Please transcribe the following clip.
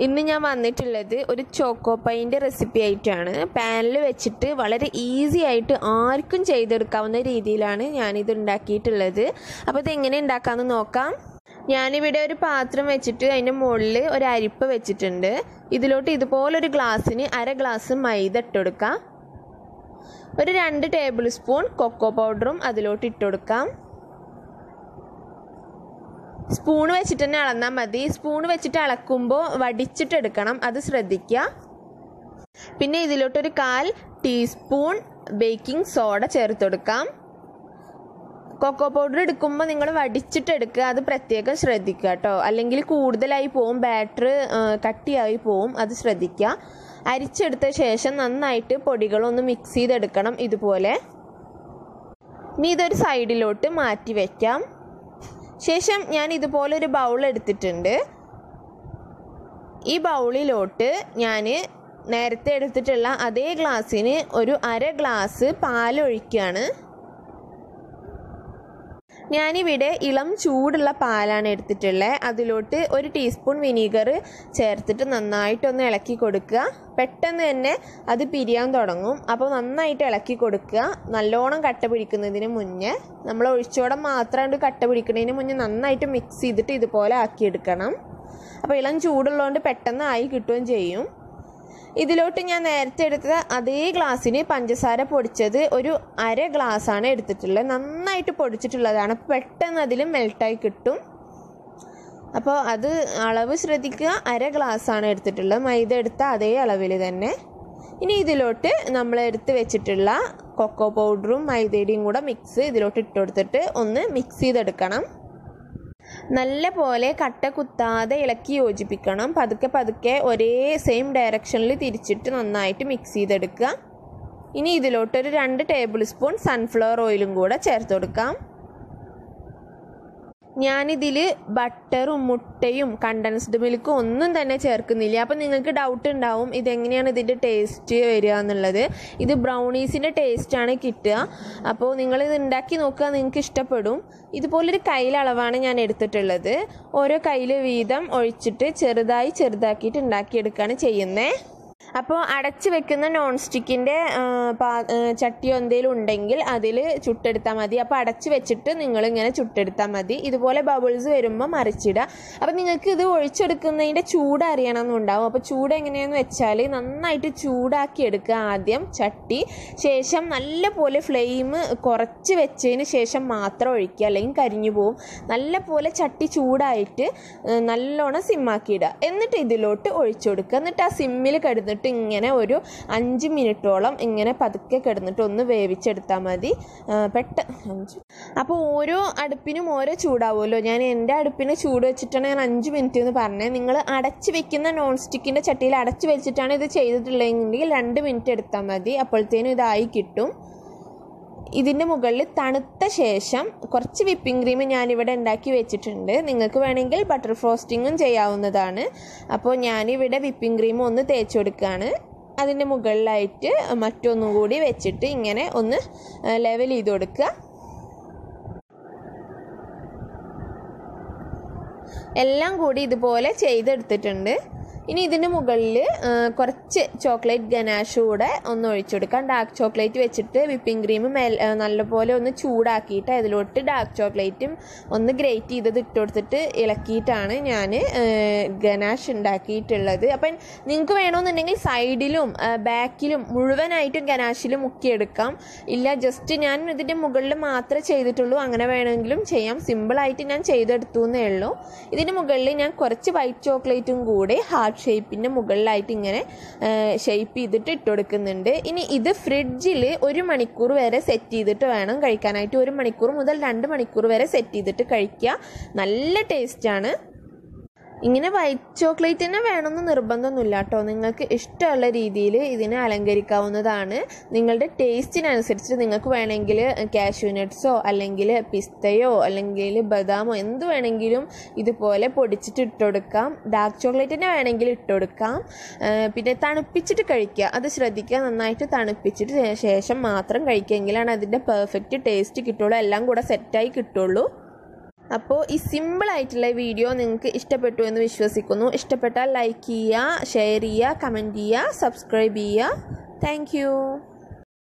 ഇന്ന് ഞാൻ വന്നിട്ടുള്ളത് ഒരു ചോക്കോ പൈൻ്റെ റെസിപ്പി ആയിട്ടാണ്. പാനിൽ വെച്ചിട്ട് വളരെ ഈസി ആയിട്ട് ആർക്കും ചെയ്തെടുക്കാവുന്ന രീതിയിലാണ് ഞാനിത് ഉണ്ടാക്കിയിട്ടുള്ളത്. അപ്പോൾ ഇതെങ്ങനെ ഉണ്ടാക്കാമെന്ന് നോക്കാം. ഞാനിവിടെ ഒരു പാത്രം വെച്ചിട്ട് അതിൻ്റെ മുകളിൽ ഒരു അരിപ്പ വെച്ചിട്ടുണ്ട്. ഇതിലോട്ട് ഇതുപോലൊരു ഗ്ലാസ്സിന് 1/2 ഗ്ലാസ് മൈദ ഇട്ടുകൊടുക്കാം. ഒരു 2 ടേബിൾ സ്പൂൺ കൊക്കോ പൗഡറും അതിലോട്ട് ഇട്ടുകൊടുക്കാം. സ്പൂൺ വെച്ചിട്ട് തന്നെ അളന്നാൽ മതി. സ്പൂൺ വെച്ചിട്ട് അളക്കുമ്പോൾ വടിച്ചിട്ടെടുക്കണം, അത് ശ്രദ്ധിക്കുക. പിന്നെ ഇതിലോട്ടൊരു 1/4 ടീസ്പൂൺ ബേക്കിംഗ് സോഡ ചേർത്ത് കൊടുക്കാം. കൊക്കോ പൗഡർ എടുക്കുമ്പോൾ നിങ്ങൾ വടിച്ചിട്ടെടുക്കുക, അത് പ്രത്യേകം ശ്രദ്ധിക്കുക കേട്ടോ, അല്ലെങ്കിൽ കൂടുതലായി പോവും, ബാറ്റർ കട്ടിയായി പോവും, അത് ശ്രദ്ധിക്കുക. അരിച്ചെടുത്ത ശേഷം നന്നായിട്ട് പൊടികളൊന്ന് മിക്സ് ചെയ്തെടുക്കണം ഇതുപോലെ. ഇനി ഇതൊരു സൈഡിലോട്ട് മാറ്റി വയ്ക്കാം. ശേഷം ഞാൻ ഇതുപോലൊരു ബൗൾ എടുത്തിട്ടുണ്ട്. ഈ ബൗളിലോട്ട് ഞാൻ നേരത്തെ എടുത്തിട്ടുള്ള അതേ ഗ്ലാസ്സിന് ഒരു 1/2 ഗ്ലാസ് പാലൊഴിക്കുകയാണ്. ഞാനിവിടെ ഇളം ചൂടുള്ള പാലാണ് എടുത്തിട്ടുള്ളത്. അതിലോട്ട് 1 ടീസ്പൂൺ വിനീഗർ ചേർത്തിട്ട് നന്നായിട്ടൊന്ന് ഇളക്കി കൊടുക്കുക. പെട്ടെന്ന് തന്നെ അത് പിരിയാൻ തുടങ്ങും, അപ്പോൾ നന്നായിട്ട് ഇളക്കി കൊടുക്കുക. നല്ലോണം കട്ട പിടിക്കുന്നതിന് മുന്നേ, നമ്മൾ ഒഴിച്ചോടം മാത്രമായിട്ട് കട്ട പിടിക്കുന്നതിന് മുന്നേ നന്നായിട്ട് മിക്സ് ചെയ്തിട്ട് ഇതുപോലെ ആക്കിയെടുക്കണം. അപ്പോൾ ഇളം ചൂടുള്ളതുകൊണ്ട് പെട്ടെന്ന് ആയി കിട്ടുകയും ചെയ്യും. ഇതിലോട്ട് ഞാൻ നേരത്തെ എടുത്ത അതേ ഗ്ലാസ്സിന് പഞ്ചസാര പൊടിച്ചത് ഒരു 1/2 ഗ്ലാസ്സാണ് എടുത്തിട്ടുള്ളത്. നന്നായിട്ട് പൊടിച്ചിട്ടുള്ളതാണ്, പെട്ടെന്ന് അതിൽ മെൽട്ടായി കിട്ടും. അപ്പോൾ അത് അളവ് ശ്രദ്ധിക്കുക. 1/2 ഗ്ലാസ്സാണ് എടുത്തിട്ടുള്ളത്, മൈദ എടുത്ത അതേ അളവിൽ തന്നെ. ഇനി ഇതിലോട്ട് നമ്മൾ എടുത്ത് വെച്ചിട്ടുള്ള കൊക്കോ പൗഡറും മൈദയുടെയും കൂടെ മിക്സ് ഇതിലോട്ട് ഇട്ട് കൊടുത്തിട്ട് ഒന്ന് മിക്സ് ചെയ്തെടുക്കണം. നല്ല പോലെ കട്ട കുത്താതെ ഇളക്കി യോജിപ്പിക്കണം. പതുക്കെ പതുക്കെ ഒരേ സെയിം ഡയറക്ഷനിൽ തിരിച്ചിട്ട് നന്നായിട്ട് മിക്സ് ചെയ്തെടുക്കുക. ഇനി ഇതിലോട്ടൊരു 2 ടേബിൾ സ്പൂൺ സൺഫ്ലവർ ഓയിലും കൂടെ ചേർത്ത് കൊടുക്കാം. ഞാനിതിൽ ബട്ടറും മുട്ടയും കണ്ടൻസ്ഡ് മിൽക്കും ഒന്നും തന്നെ ചേർക്കുന്നില്ല. അപ്പോൾ നിങ്ങൾക്ക് ഡൗട്ട് ഉണ്ടാവും ഇതെങ്ങനെയാണ് ഇതിൻ്റെ ടേസ്റ്റ് വരിക എന്നുള്ളത്. ഇത് ബ്രൗണീസിൻ്റെ ടേസ്റ്റാണ് കിട്ടുക. അപ്പോൾ നിങ്ങളിത് ഉണ്ടാക്കി നോക്കുക, നിങ്ങൾക്ക് ഇഷ്ടപ്പെടും. ഇതുപോലൊരു കയ്യിലളവാണ് ഞാൻ എടുത്തിട്ടുള്ളത്. ഓരോ കയ്യിൽ വീതം ഒഴിച്ചിട്ട് ചെറുതാക്കിയിട്ട് ഉണ്ടാക്കിയെടുക്കുകയാണ് ചെയ്യുന്നത്. അപ്പോൾ അടച്ച് വെക്കുന്ന നോൺ സ്റ്റിക്കിൻ്റെ ചട്ടിയോ എന്തെങ്കിലും ഉണ്ടെങ്കിൽ അതിൽ ചുട്ടെടുത്താൽ മതി. അപ്പോൾ അടച്ച് വെച്ചിട്ട് നിങ്ങളിങ്ങനെ ചുട്ടെടുത്താൽ മതി. ഇതുപോലെ ബബിൾസ് വരുമ്പോൾ മറിച്ചിടുക. അപ്പോൾ നിങ്ങൾക്ക് ഇത് ഒഴിച്ചെടുക്കുന്നതിൻ്റെ ചൂട് അറിയണമെന്നുണ്ടാവും. അപ്പോൾ ചൂട് എങ്ങനെയാണെന്ന് വെച്ചാൽ നന്നായിട്ട് ചൂടാക്കി എടുക്കുക ആദ്യം ചട്ടി. ശേഷം നല്ല പോലെ ഫ്ലെയിം കുറച്ച് വെച്ചതിന് ശേഷം മാത്രം ഒഴിക്കുക, അല്ലെങ്കിൽ കരിഞ്ഞു പോവും. നല്ല പോലെ ചട്ടി ചൂടായിട്ട് നല്ലോണം സിമ്മാക്കിയിടുക. എന്നിട്ട് ഇതിലോട്ട് ഒഴിച്ചു കൊടുക്കുക. എന്നിട്ട് ആ സിമ്മിൽ കിടന്നിട്ട് ഇങ്ങനെ ഒരു 5 മിനിറ്റോളം ഇങ്ങനെ പതുക്കെ കിടന്നിട്ട് ഒന്ന് വേവിച്ചെടുത്താൽ മതി. അപ്പോൾ ഓരോ അടുപ്പിനും ഓരോ ചൂടാവുമല്ലോ. ഞാൻ എൻ്റെ അടുപ്പിന് ചൂട് വെച്ചിട്ടാണ് ഞാൻ 5 മിനിറ്റ് എന്ന് പറഞ്ഞത്. നിങ്ങൾ അടച്ച് വെക്കുന്ന നോൺ സ്റ്റിക്കിൻ്റെ ചട്ടിയിൽ അടച്ച് വെച്ചിട്ടാണ് ഇത് ചെയ്തിട്ടുള്ളതെങ്കിൽ 2 മിനിറ്റ് എടുത്താൽ മതി. അപ്പോഴത്തേനും ഇതായി കിട്ടും. ഇതിൻ്റെ മുകളിൽ തണുത്ത ശേഷം കുറച്ച് വിപ്പിംഗ് ക്രീം ഞാനിവിടെ ഉണ്ടാക്കി വെച്ചിട്ടുണ്ട്. നിങ്ങൾക്ക് വേണമെങ്കിൽ ബട്ടർ ഫ്രോസ്റ്റിങ്ങും ചെയ്യാവുന്നതാണ്. അപ്പോൾ ഞാനിവിടെ വിപ്പിംഗ് ക്രീം ഒന്ന് തേച്ച് കൊടുക്കുകയാണ്. അതിൻ്റെ മുകളിലായിട്ട് മറ്റൊന്നും കൂടി വെച്ചിട്ട് ഇങ്ങനെ ഒന്ന് ലെവൽ ചെയ്ത് കൊടുക്കുക. എല്ലാം കൂടി ഇതുപോലെ ചെയ്തെടുത്തിട്ടുണ്ട്. ഇനി ഇതിന് മുകളിൽ കുറച്ച് ചോക്ലേറ്റ് ഗനാഷ് കൂടെ ഒന്ന് ഒഴിച്ചു കൊടുക്കാം. ഡാർക്ക് ചോക്ലേറ്റ് വെച്ചിട്ട് വിപ്പിംഗ് ക്രീം നല്ലപോലെ ഒന്ന് ചൂടാക്കിയിട്ട് അതിലോട്ട് ഡാർക്ക് ചോക്ലേറ്റും ഒന്ന് ഗ്രേറ്റ് ചെയ്തത് ഇട്ട് കൊടുത്തിട്ട് ഇളക്കിയിട്ടാണ് ഞാൻ ഗനാഷ് ഉണ്ടാക്കിയിട്ടുള്ളത്. അപ്പം നിങ്ങൾക്ക് വേണമെന്നുണ്ടെങ്കിൽ സൈഡിലും ബാക്കിലും മുഴുവനായിട്ടും ഗനാഷിലും മുക്കിയെടുക്കാം. ഇല്ല, ജസ്റ്റ് ഞാൻ ഇതിൻ്റെ മുകളിൽ മാത്രമേ ചെയ്തിട്ടുള്ളൂ, അങ്ങനെ വേണമെങ്കിലും ചെയ്യാം. സിമ്പിളായിട്ട് ഞാൻ ചെയ്തെടുത്തു എന്നേ ഉള്ളൂ. ഇതിന് മുകളിൽ ഞാൻ കുറച്ച് വൈറ്റ് ചോക്ലേറ്റും കൂടി ഹാർട്ട് ഷേപ്പിൻ്റെ മുകളിലായിട്ട് ഇങ്ങനെ ഷേപ്പ് ചെയ്തിട്ട് ഇട്ട് കൊടുക്കുന്നുണ്ട്. ഇനി ഇത് ഫ്രിഡ്ജിൽ 1 മണിക്കൂർ വരെ സെറ്റ് ചെയ്തിട്ട് വേണം കഴിക്കാനായിട്ട്. 1 മണിക്കൂർ മുതൽ 2 മണിക്കൂർ വരെ സെറ്റ് ചെയ്തിട്ട് കഴിക്കുക. നല്ല ടേസ്റ്റാണ്. ഇങ്ങനെ വൈറ്റ് ചോക്ലേറ്റ് തന്നെ വേണമെന്ന് നിർബന്ധമൊന്നുമില്ല കേട്ടോ. നിങ്ങൾക്ക് ഇഷ്ടമുള്ള രീതിയിൽ ഇതിനെ അലങ്കരിക്കാവുന്നതാണ്. നിങ്ങളുടെ ടേസ്റ്റിനനുസരിച്ച് നിങ്ങൾക്ക് വേണമെങ്കിൽ കാഷ്യൂ നട്ട്സോ അല്ലെങ്കിൽ പിസ്തയോ അല്ലെങ്കിൽ ബദാമോ എന്ത് വേണമെങ്കിലും ഇതുപോലെ പൊടിച്ചിട്ട് ഇട്ട് കൊടുക്കാം. ഡാർക്ക് ചോക്ലേറ്റിനെ വേണമെങ്കിൽ ഇട്ട് കൊടുക്കാം. പിന്നെ തണുപ്പിച്ചിട്ട് കഴിക്കുക, അത് ശ്രദ്ധിക്കുക. നന്നായിട്ട് തണുപ്പിച്ചിട്ട് ശേഷം മാത്രം കഴിക്കുമെങ്കിലാണ് അതിൻ്റെ പെർഫെക്റ്റ് ടേസ്റ്റ് കിട്ടുള്ളൂ, എല്ലാം കൂടെ സെറ്റായി കിട്ടുള്ളൂ. അപ്പോൾ ഈ സിമ്പിളായിട്ടുള്ള വീഡിയോ നിങ്ങൾക്ക് ഇഷ്ടപ്പെട്ടു എന്ന് വിശ്വസിക്കുന്നു. ഇഷ്ടപ്പെട്ടാൽ ലൈക്ക് ചെയ്യുക, ഷെയർ ചെയ്യുക, കമൻറ്റ് ചെയ്യുക, സബ്സ്ക്രൈബ് ചെയ്യുക. താങ്ക്